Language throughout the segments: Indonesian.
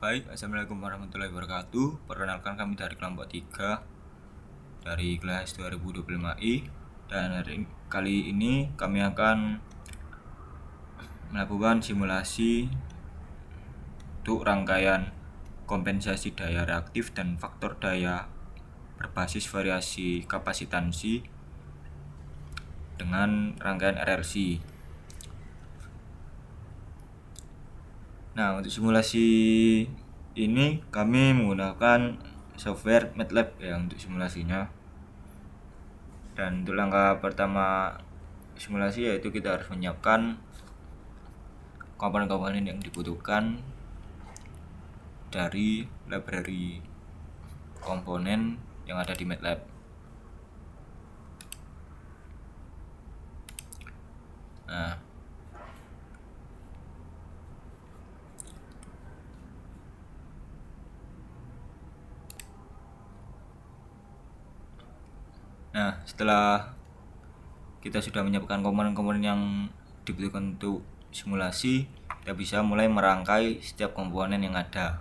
Baik, Assalamualaikum warahmatullahi wabarakatuh. Perkenalkan, kami dari kelompok 3 dari kelas 2025 I. Dan kali ini kami akan melakukan simulasi untuk rangkaian kompensasi daya reaktif dan faktor daya berbasis variasi kapasitansi dengan rangkaian RLC. Nah, untuk simulasi ini kami menggunakan software MATLAB ya untuk simulasinya. Dan untuk langkah pertama simulasi yaitu kita harus menyiapkan komponen-komponen yang dibutuhkan dari library komponen yang ada di MATLAB. Nah, setelah kita sudah menyiapkan komponen-komponen yang dibutuhkan untuk simulasi, kita bisa mulai merangkai setiap komponen yang ada.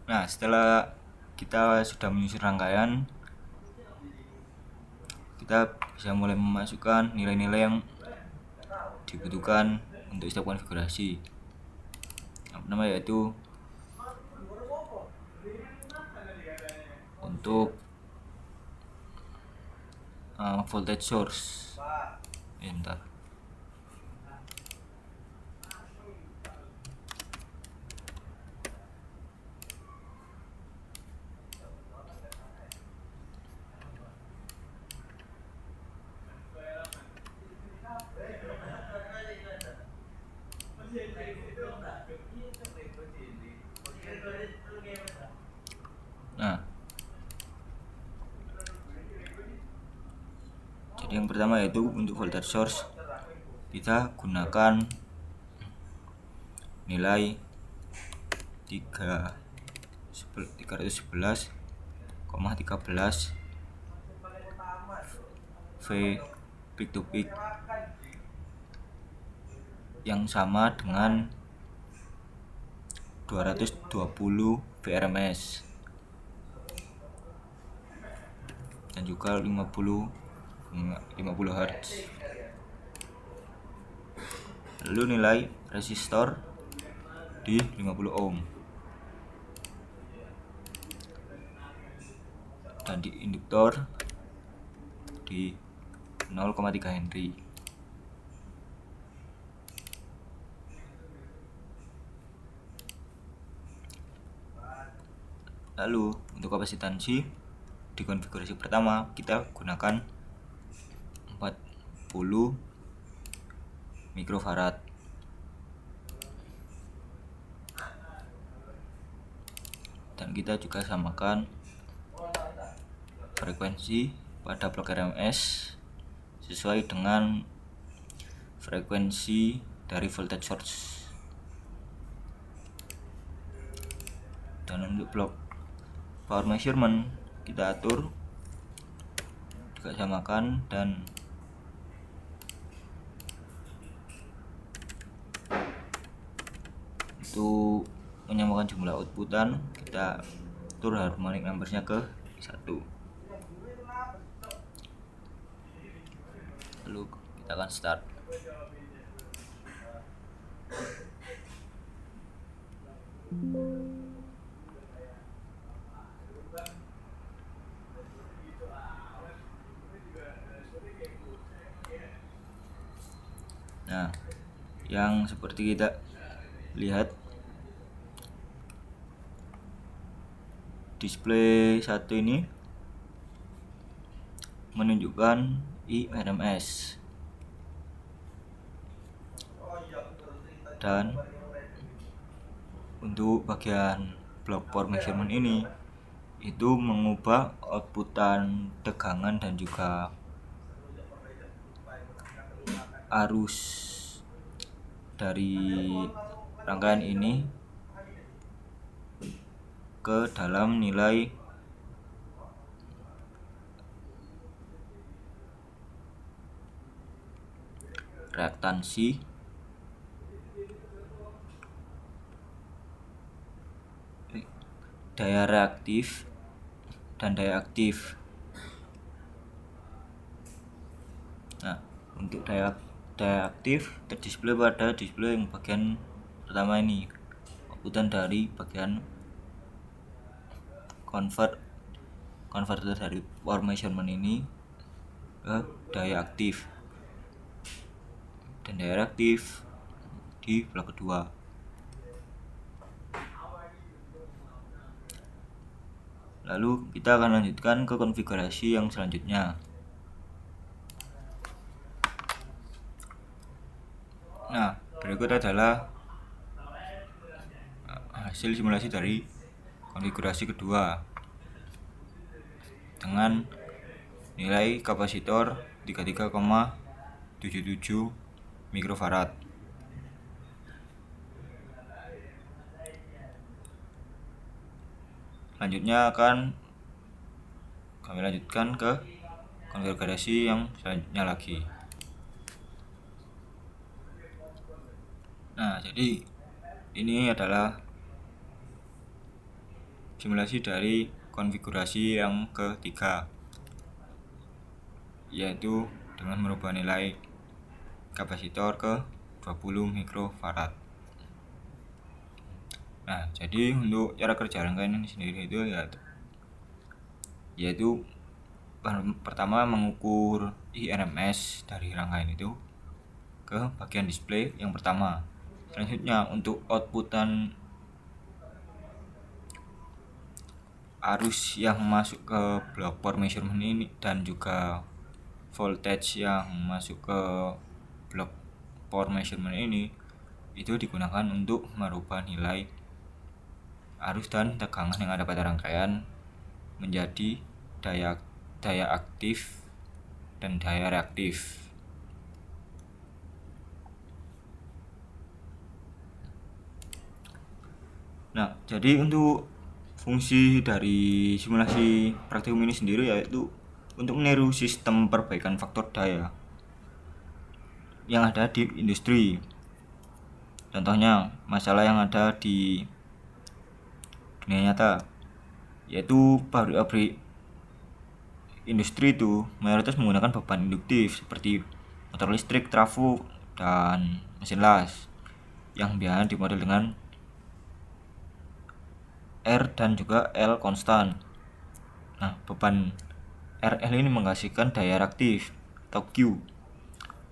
Nah, setelah kita sudah menyusun rangkaian, kita bisa mulai memasukkan nilai-nilai yang dibutuhkan untuk setiap konfigurasi. Yang pertama yaitu untuk voltage source. Bentar. Nah, jadi yang pertama yaitu untuk voltage source kita gunakan nilai 311,13 V peak to peak yang sama dengan 220 VRMS dan juga 50 Hz. Lalu nilai resistor di 50 ohm dan di induktor di 0,3 Henry. Lalu untuk kapasitansi di konfigurasi pertama kita gunakan 40 mikrofarad. Dan kita juga samakan frekuensi pada blok RMS sesuai dengan frekuensi dari voltage source. Dan untuk blok power measurement kita atur juga samakan, dan untuk menyamakan jumlah outputan kita atur harmonic numbersnya ke 1. Lalu kita akan start. Nah, yang seperti kita lihat, display 1 ini menunjukkan IRMS, dan untuk bagian block power measurement ini itu mengubah outputan tegangan dan juga arus dari rangkaian ini ke dalam nilai reaktansi daya reaktif dan daya aktif. Nah, untuk daya aktif terdisplay pada display yang bagian pertama ini, outputan dari bagian converter dari power measurement ini ke daya aktif, dan daya reaktif di blok kedua. Lalu kita akan lanjutkan ke konfigurasi yang selanjutnya. Nah, berikut adalah hasil simulasi dari konfigurasi kedua dengan nilai kapasitor 33,77 mikrofarad. Selanjutnya akan kami lanjutkan ke konfigurasi yang selanjutnya lagi. Nah, jadi ini adalah simulasi dari konfigurasi yang ketiga, yaitu dengan merubah nilai kapasitor ke 20 mikrofarad. Nah, jadi untuk cara kerja rangkaian ini sendiri itu yaitu pertama mengukur IRMS dari rangkaian itu ke bagian display yang pertama. Selanjutnya untuk outputan arus yang masuk ke block power measurement ini dan juga voltage yang masuk ke block power measurement ini itu digunakan untuk merubah nilai arus dan tegangan yang ada pada rangkaian menjadi daya aktif dan daya reaktif. Nah, jadi untuk fungsi dari simulasi praktikum ini sendiri yaitu untuk meniru sistem perbaikan faktor daya yang ada di industri. Contohnya masalah yang ada di dunia nyata, yaitu pabrik-pabrik industri itu mayoritas menggunakan beban induktif seperti motor listrik, trafo, dan mesin las yang biasanya dimodel dengan R dan juga L konstan. Nah, beban RL ini menghasilkan daya reaktif atau Q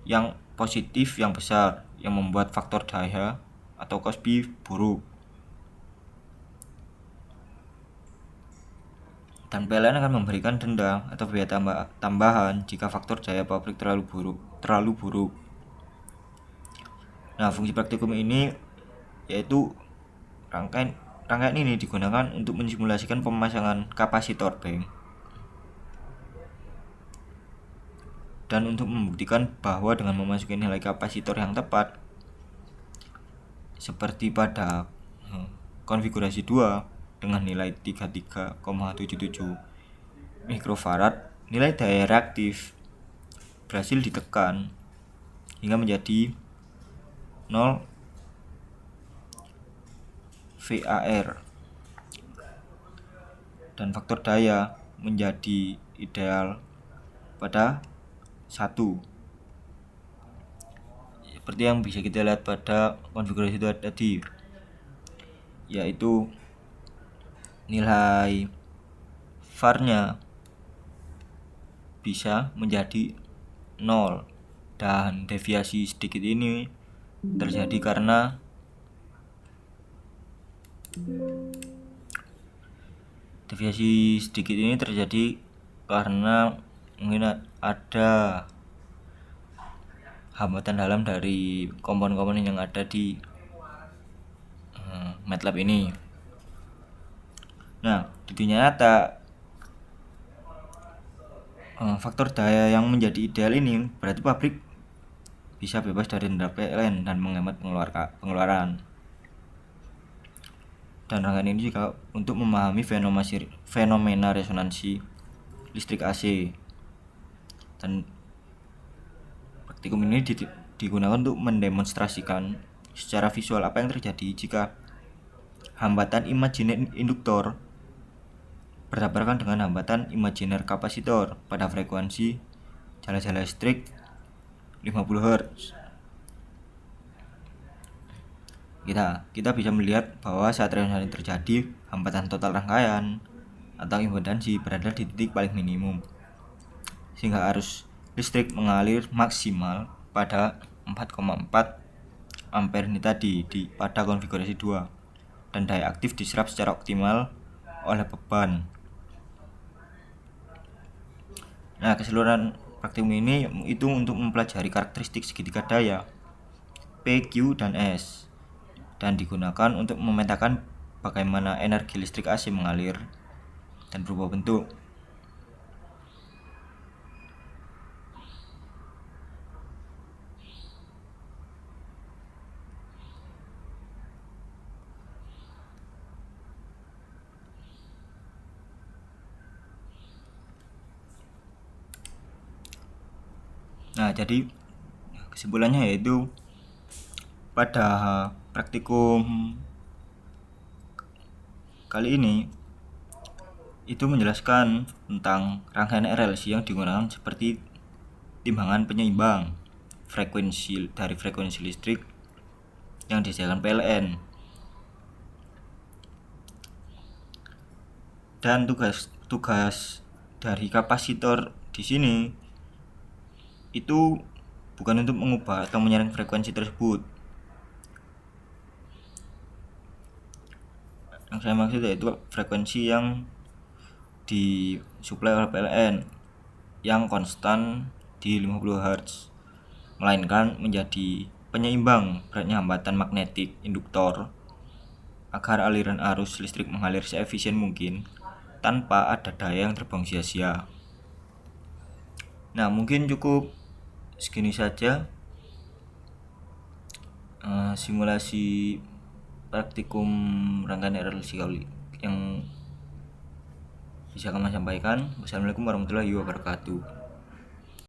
yang positif yang besar yang membuat faktor daya atau Cosby buruk. Dan PLN akan memberikan denda atau biaya tambahan jika faktor daya pabrik terlalu buruk. Nah, fungsi praktikum ini yaitu rangkaian ini digunakan untuk mensimulasikan pemasangan kapasitor bank dan untuk membuktikan bahwa dengan memasuki nilai kapasitor yang tepat seperti pada konfigurasi 2 dengan nilai 33,77 mikrofarad, nilai daya reaktif berhasil ditekan hingga menjadi 0 VAR dan faktor daya menjadi ideal pada 1, seperti yang bisa kita lihat pada konfigurasi itu tadi, yaitu nilai VAR-nya bisa menjadi 0 dan deviasi sedikit ini terjadi karena mungkin ada hambatan dalam dari komponen-komponen yang ada di MATLAB ini. Nah, di dunia nyata faktor daya yang menjadi ideal ini berarti pabrik bisa bebas dari denda PLN dan menghemat pengeluaran. Dan rangkaian ini juga untuk memahami fenomena resonansi listrik AC. Dan praktikum ini digunakan untuk mendemonstrasikan secara visual apa yang terjadi jika hambatan imajiner induktor bertabrakan dengan hambatan imajiner kapasitor pada frekuensi jala-jala listrik 50 Hz. Kita bisa melihat bahwa saat resonansi terjadi, hambatan total rangkaian atau impedansi berada di titik paling minimum, sehingga arus listrik mengalir maksimal pada 4,4 ampere ini tadi pada konfigurasi 2, dan daya aktif diserap secara optimal oleh beban. Nah, keseluruhan praktikum ini itu untuk mempelajari karakteristik segitiga daya P, Q, dan S, dan digunakan untuk memetakan bagaimana energi listrik AC mengalir dan berubah bentuk. Nah, jadi kesimpulannya yaitu pada praktikum kali ini itu menjelaskan tentang rangkaian RLC yang digunakan seperti timbangan penyeimbang frekuensi listrik yang disediakan PLN. Dan tugas dari kapasitor di sini itu bukan untuk mengubah atau menyaring frekuensi tersebut. Yang saya maksud yaitu frekuensi yang disuplai oleh PLN yang konstan di 50 Hz, melainkan menjadi penyeimbang beratnya hambatan magnetik induktor agar aliran arus listrik mengalir seefisien mungkin tanpa ada daya yang terbuang sia-sia. Nah, mungkin cukup segini saja simulasi praktikum rangkaian RLC yang bisa kami sampaikan. Wassalamualaikum warahmatullahi wabarakatuh.